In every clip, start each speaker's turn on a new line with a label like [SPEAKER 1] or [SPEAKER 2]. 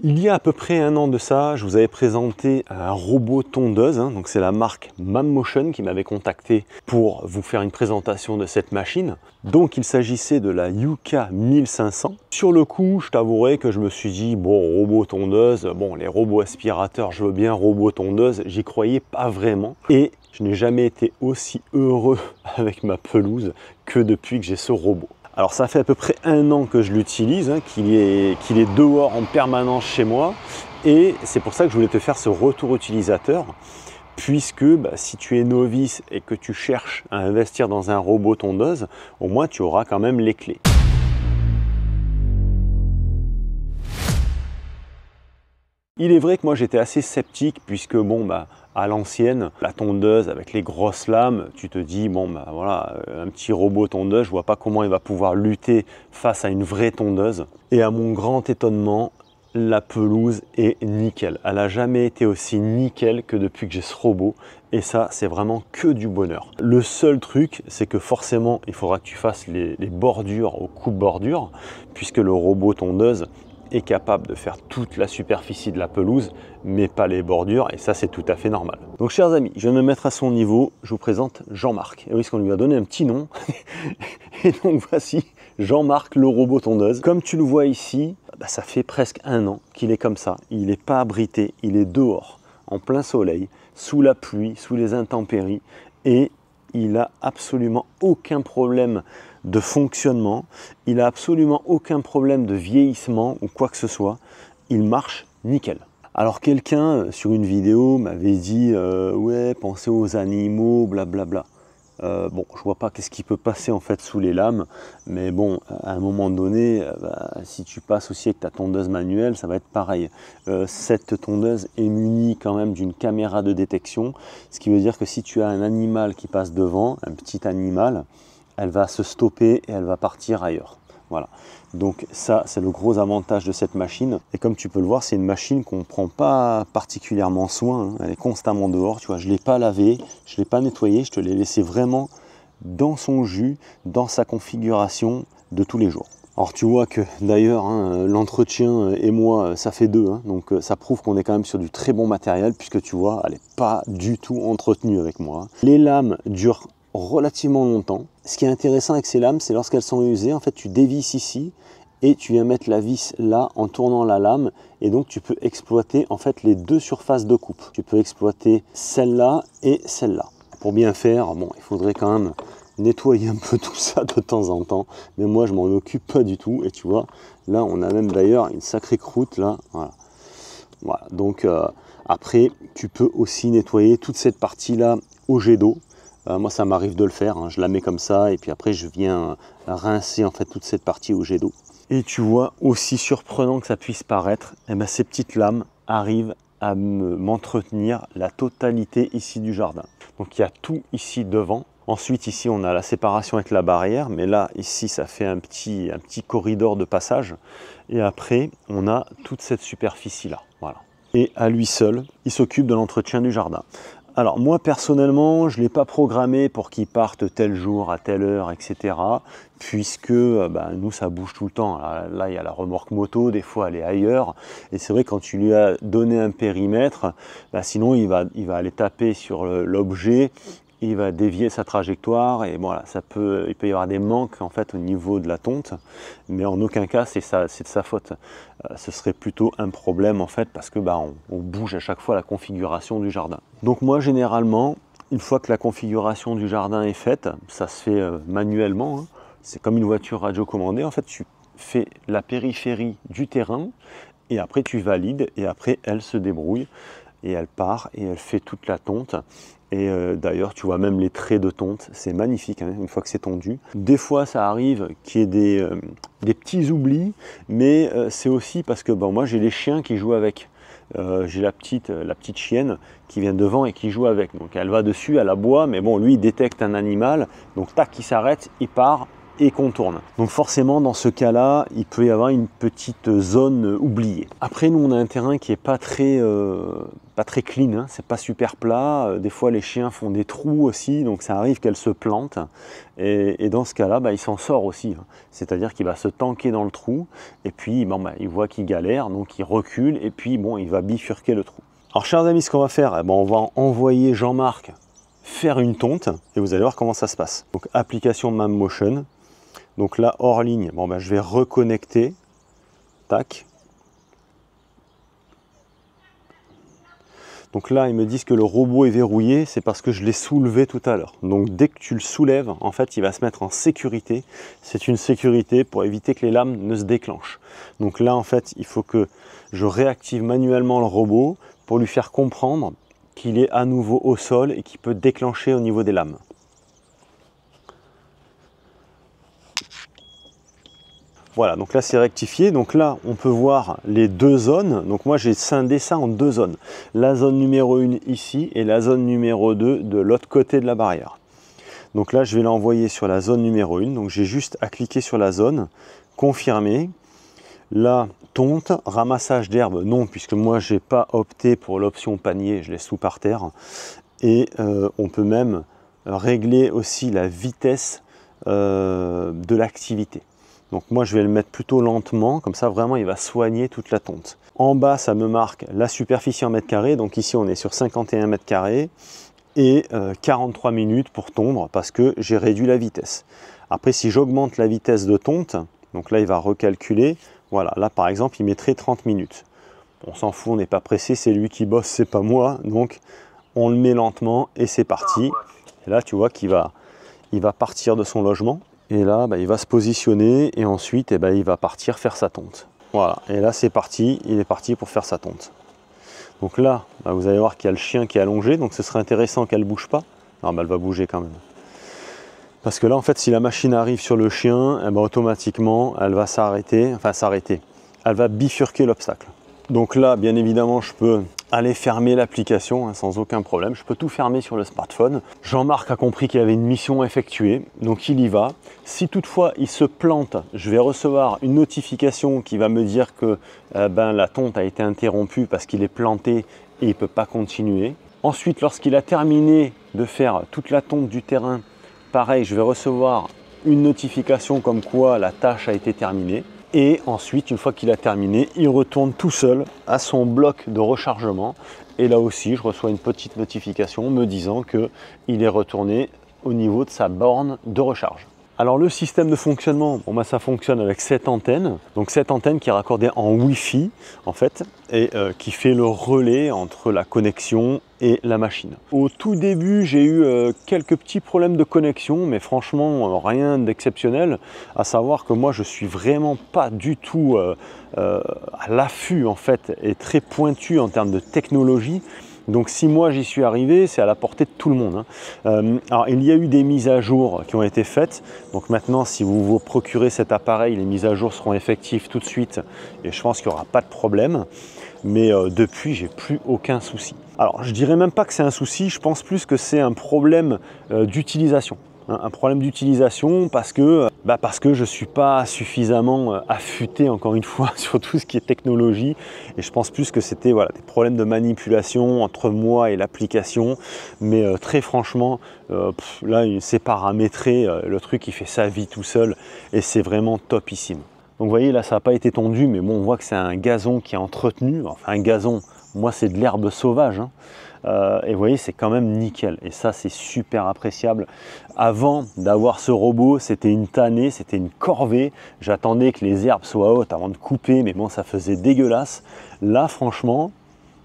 [SPEAKER 1] Il y a à peu près un an de ça, je vous avais présenté un robot tondeuse, donc c'est la marque Mammotion qui m'avait contacté pour vous faire une présentation de cette machine. Donc il s'agissait de la Yuka 1500. Sur le coup, je t'avouerai que je me suis dit, bon, robot tondeuse, bon, les robots aspirateurs, je veux bien, robot tondeuse, j'y croyais pas vraiment. Et je n'ai jamais été aussi heureux avec ma pelouse que depuis que j'ai ce robot. Alors ça fait à peu près un an que je l'utilise, qu'il est dehors en permanence chez moi, et c'est pour ça que je voulais te faire ce retour utilisateur, puisque si tu es novice et que tu cherches à investir dans un robot tondeuse, au moins tu auras quand même les clés. Il est vrai que moi j'étais assez sceptique puisque bon à l'ancienne, la tondeuse avec les grosses lames, tu te dis bon voilà, un petit robot tondeuse, je vois pas comment il va pouvoir lutter face à une vraie tondeuse. Et à mon grand étonnement, la pelouse est nickel. Elle n'a jamais été aussi nickel que depuis que j'ai ce robot. Et ça, c'est vraiment que du bonheur. Le seul truc, c'est que forcément, il faudra que tu fasses les bordures au coupe-bordure, puisque le robot tondeuse est capable de faire toute la superficie de la pelouse, mais pas les bordures, et ça c'est tout à fait normal. Donc chers amis, je vais me mettre à son niveau, je vous présente Jean-Marc. Et oui, parce qu'on lui a donné un petit nom, et donc voici Jean-Marc le robot tondeuse. Comme tu le vois ici, ça fait presque un an qu'il est comme ça, il n'est pas abrité, il est dehors, en plein soleil, sous la pluie, sous les intempéries, et il n'a absolument aucun problème de fonctionnement, il n'a absolument aucun problème de vieillissement ou quoi que ce soit, il marche nickel. Alors quelqu'un sur une vidéo m'avait dit ouais, pensez aux animaux, blablabla. Bon, je vois pas qu'est-ce qui peut passer en fait sous les lames, mais bon, à un moment donné, si tu passes aussi avec ta tondeuse manuelle, ça va être pareil. Cette tondeuse est munie quand même d'une caméra de détection, ce qui veut dire que si tu as un animal qui passe devant, un petit animal, elle va se stopper et elle va partir ailleurs. Voilà. Donc ça, c'est le gros avantage de cette machine. Et comme tu peux le voir, c'est une machine qu'on ne prend pas particulièrement soin. Elle est constamment dehors. Tu vois, je ne l'ai pas lavée, je ne l'ai pas nettoyée. Je te l'ai laissée vraiment dans son jus, dans sa configuration de tous les jours. Alors tu vois que d'ailleurs, l'entretien et moi, ça fait deux. Donc ça prouve qu'on est quand même sur du très bon matériel, puisque tu vois, elle n'est pas du tout entretenue avec moi. Les lames durent relativement longtemps. Ce qui est intéressant avec ces lames, c'est lorsqu'elles sont usées, en fait tu dévisses ici et tu viens mettre la vis là en tournant la lame, et donc tu peux exploiter en fait les deux surfaces de coupe. Tu peux exploiter celle-là et celle-là. Pour bien faire, bon, il faudrait quand même nettoyer un peu tout ça de temps en temps, mais moi je m'en occupe pas du tout. Et tu vois, là on a même d'ailleurs une sacrée croûte là, voilà. Donc après tu peux aussi nettoyer toute cette partie là au jet d'eau. Moi ça m'arrive de le faire, je la mets comme ça et puis après je viens rincer en fait toute cette partie au jet d'eau. Et tu vois, aussi surprenant que ça puisse paraître, ces petites lames arrivent à m'entretenir la totalité ici du jardin. Donc il y a tout ici devant. Ensuite ici on a la séparation avec la barrière, mais là ici ça fait un petit corridor de passage. Et après on a toute cette superficie là, voilà. Et à lui seul, il s'occupe de l'entretien du jardin. Alors moi personnellement, je ne l'ai pas programmé pour qu'il parte tel jour, à telle heure, etc. Puisque nous ça bouge tout le temps. Là il y a la remorque moto, des fois elle est ailleurs. Et c'est vrai quand tu lui as donné un périmètre, sinon il va aller taper sur l'objet, il va dévier sa trajectoire et voilà, il peut y avoir des manques en fait au niveau de la tonte, mais en aucun cas c'est de sa faute. Ce serait plutôt un problème en fait parce que on bouge à chaque fois la configuration du jardin. Donc moi généralement, une fois que la configuration du jardin est faite, ça se fait manuellement, c'est comme une voiture radiocommandée, en fait tu fais la périphérie du terrain et après tu valides et après elle se débrouille et elle part et elle fait toute la tonte. Et d'ailleurs, tu vois même les traits de tonte, c'est magnifique une fois que c'est tondu. Des fois, ça arrive qu'il y ait des petits oublis, mais c'est aussi parce que moi, j'ai les chiens qui jouent avec. J'ai la petite chienne qui vient devant et qui joue avec. Donc elle va dessus, elle aboie, mais bon, lui, il détecte un animal, donc tac, il s'arrête, il part, et qu'on tourne. Donc forcément dans ce cas-là, il peut y avoir une petite zone oubliée. Après nous on a un terrain qui est pas très clean, hein. C'est pas super plat. Des fois les chiens font des trous aussi, donc ça arrive qu'elles se plantent. Et dans ce cas-là, il s'en sort aussi. Hein. C'est-à-dire qu'il va se tanker dans le trou et puis il voit qu'il galère, donc il recule et puis il va bifurquer le trou. Alors chers amis, ce qu'on va faire, on va envoyer Jean-Marc faire une tonte et vous allez voir comment ça se passe. Donc application MamMotion. Donc là hors ligne, je vais reconnecter. Tac. Donc là, ils me disent que le robot est verrouillé, c'est parce que je l'ai soulevé tout à l'heure. Donc dès que tu le soulèves, en fait, il va se mettre en sécurité. C'est une sécurité pour éviter que les lames ne se déclenchent. Donc là, en fait, il faut que je réactive manuellement le robot pour lui faire comprendre qu'il est à nouveau au sol et qu'il peut déclencher au niveau des lames. Voilà, donc là c'est rectifié. Donc là on peut voir les deux zones. Donc moi j'ai scindé ça en deux zones. La zone numéro 1 ici et la zone numéro 2 de l'autre côté de la barrière. Donc là je vais l'envoyer sur la zone numéro 1. Donc j'ai juste à cliquer sur la zone, confirmer. Là, tonte, ramassage d'herbe, non, puisque moi j'ai pas opté pour l'option panier, je laisse tout par terre. Et on peut même régler aussi la vitesse de l'activité. Donc moi je vais le mettre plutôt lentement, comme ça vraiment il va soigner toute la tonte. En bas ça me marque la superficie en mètres carrés, donc ici on est sur 51 mètres carrés et 43 minutes pour tondre parce que j'ai réduit la vitesse. Après si j'augmente la vitesse de tonte, donc là il va recalculer, voilà, là par exemple il mettrait 30 minutes. On s'en fout, on n'est pas pressé, c'est lui qui bosse, c'est pas moi, donc on le met lentement et c'est parti. Et là tu vois qu'il va partir de son logement. Et là, il va se positionner et ensuite, il va partir faire sa tonte. Voilà, et là c'est parti, il est parti pour faire sa tonte. Donc là, vous allez voir qu'il y a le chien qui est allongé, donc ce serait intéressant qu'elle ne bouge pas. Non, elle va bouger quand même. Parce que là, en fait, si la machine arrive sur le chien, automatiquement, elle va s'arrêter, elle va bifurquer l'obstacle. Donc là, bien évidemment, je peux aller fermer l'application sans aucun problème. Je peux tout fermer sur le smartphone. Jean-Marc a compris qu'il y avait une mission à effectuer, donc il y va. Si toutefois il se plante, je vais recevoir une notification qui va me dire que la tonte a été interrompue parce qu'il est planté et il ne peut pas continuer. Ensuite, lorsqu'il a terminé de faire toute la tonte du terrain, pareil, je vais recevoir une notification comme quoi la tâche a été terminée. Et ensuite, une fois qu'il a terminé, il retourne tout seul à son bloc de rechargement. Et là aussi, je reçois une petite notification me disant qu'il est retourné au niveau de sa borne de recharge. Alors le système de fonctionnement, ça fonctionne avec cette antenne. Donc cette antenne qui est raccordée en Wi-Fi en fait et qui fait le relais entre la connexion et la machine. Au tout début, j'ai eu quelques petits problèmes de connexion, mais franchement rien d'exceptionnel. À savoir que moi je suis vraiment pas du tout à l'affût en fait et très pointu en termes de technologie. Donc si moi j'y suis arrivé, c'est à la portée de tout le monde. Alors il y a eu des mises à jour qui ont été faites. Donc maintenant, si vous vous procurez cet appareil, les mises à jour seront effectives tout de suite. Et je pense qu'il n'y aura pas de problème. Mais depuis, j'ai plus aucun souci. Alors je dirais même pas que c'est un souci, je pense plus que c'est un problème d'utilisation. Un problème d'utilisation parce que je ne suis pas suffisamment affûté encore une fois sur tout ce qui est technologie et je pense plus que c'était des problèmes de manipulation entre moi et l'application, mais très franchement là c'est paramétré, le truc il fait sa vie tout seul et c'est vraiment topissime. Donc vous voyez là ça n'a pas été tondu, mais bon on voit que c'est un gazon qui est entretenu, enfin un gazon, moi c'est de l'herbe sauvage et vous voyez c'est quand même nickel et ça c'est super appréciable. Avant d'avoir ce robot c'était une tannée, c'était une corvée, j'attendais que les herbes soient hautes avant de couper, mais bon ça faisait dégueulasse. Là franchement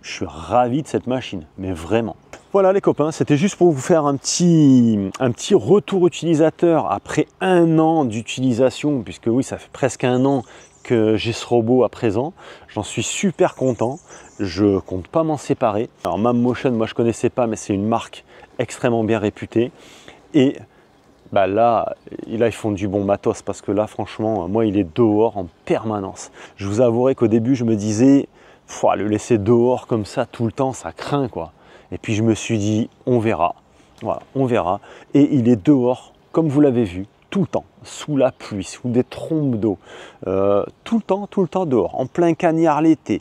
[SPEAKER 1] je suis ravi de cette machine, mais vraiment. Voilà les copains, c'était juste pour vous faire un petit retour utilisateur après un an d'utilisation, puisque oui ça fait presque un an que j'ai ce robot à présent. J'en suis super content, je compte pas m'en séparer. Alors MamMotion, moi je connaissais pas, mais c'est une marque extrêmement bien réputée. Et là ils font du bon matos, parce que là franchement, moi il est dehors en permanence. Je vous avouerai qu'au début je me disais, le laisser dehors comme ça tout le temps, ça craint quoi. Et puis je me suis dit, on verra. Voilà, on verra. Et il est dehors, comme vous l'avez vu, tout le temps, sous la pluie, sous des trombes d'eau, tout le temps dehors, en plein cagnard l'été,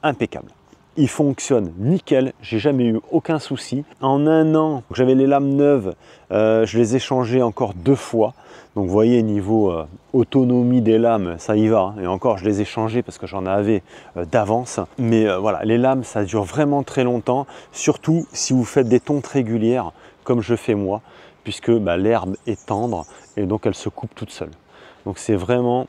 [SPEAKER 1] impeccable. Il fonctionne nickel, j'ai jamais eu aucun souci. En un an, j'avais les lames neuves, je les ai changées encore 2 fois. Donc vous voyez, niveau autonomie des lames, ça y va. Et encore, je les ai changées parce que j'en avais d'avance. Mais voilà, les lames, ça dure vraiment très longtemps. Surtout si vous faites des tontes régulières, comme je fais moi, puisque l'herbe est tendre et donc elle se coupe toute seule. Donc c'est vraiment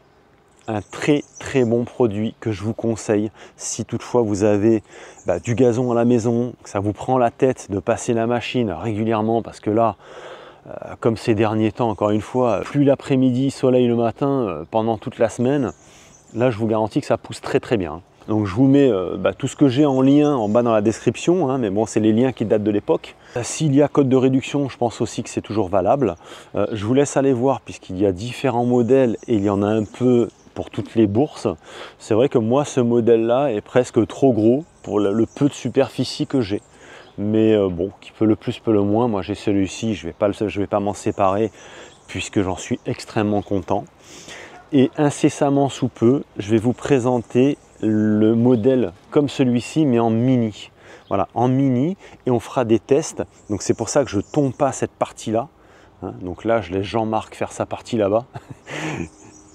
[SPEAKER 1] un très bon produit que je vous conseille si toutefois vous avez du gazon à la maison, que ça vous prend la tête de passer la machine régulièrement, parce que là, comme ces derniers temps, encore une fois, pluie l'après-midi, soleil le matin, pendant toute la semaine, là je vous garantis que ça pousse très bien. Donc je vous mets tout ce que j'ai en lien en bas dans la description, hein, mais bon, c'est les liens qui datent de l'époque. S'il y a code de réduction, je pense aussi que c'est toujours valable. Je vous laisse aller voir puisqu'il y a différents modèles et il y en a un peu pour toutes les bourses. C'est vrai que moi, ce modèle-là est presque trop gros pour le peu de superficie que j'ai. Mais bon, qui peut le plus, peut le moins. Moi, j'ai celui-ci, je vais pas m'en séparer puisque j'en suis extrêmement content. Et incessamment sous peu, je vais vous présenter le modèle comme celui-ci, mais en mini. Voilà, en mini, et on fera des tests. Donc c'est pour ça que je ne tombe pas cette partie-là. Hein, donc là, je laisse Jean-Marc faire sa partie là-bas.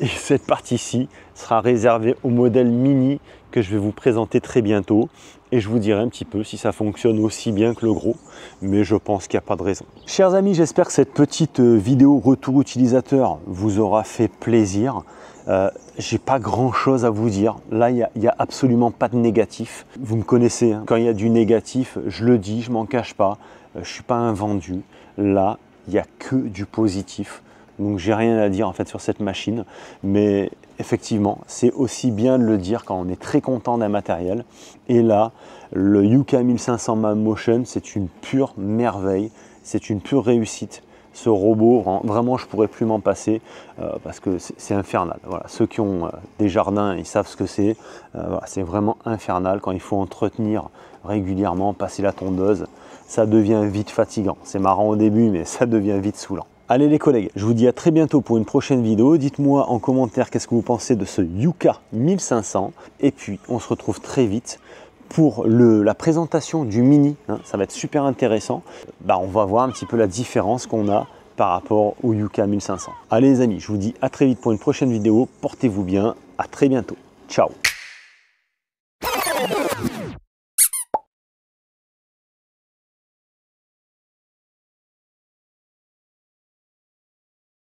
[SPEAKER 1] Et cette partie-ci sera réservée au modèle mini que je vais vous présenter très bientôt. Et je vous dirai un petit peu si ça fonctionne aussi bien que le gros. Mais je pense qu'il n'y a pas de raison. Chers amis, j'espère que cette petite vidéo retour utilisateur vous aura fait plaisir. J'ai pas grand chose à vous dire. Là, il n'y a absolument pas de négatif. Vous me connaissez, hein. Quand il y a du négatif, je le dis, je m'en cache pas. Je ne suis pas un vendu. Là, il n'y a que du positif. Donc j'ai rien à dire en fait sur cette machine, mais effectivement c'est aussi bien de le dire quand on est très content d'un matériel. Et là, le Yuka 1500 Mammotion, c'est une pure merveille, c'est une pure réussite. Ce robot, vraiment je pourrais plus m'en passer parce que c'est infernal. Voilà. Ceux qui ont des jardins, ils savent ce que c'est. Voilà, c'est vraiment infernal quand il faut entretenir régulièrement, passer la tondeuse. Ça devient vite fatigant. C'est marrant au début, mais ça devient vite saoulant. Allez les collègues, je vous dis à très bientôt pour une prochaine vidéo. Dites-moi en commentaire qu'est-ce que vous pensez de ce Yuka 1500. Et puis on se retrouve très vite pour la présentation du mini. Hein, ça va être super intéressant. On va voir un petit peu la différence qu'on a par rapport au Yuka 1500. Allez les amis, je vous dis à très vite pour une prochaine vidéo. Portez-vous bien, à très bientôt. Ciao.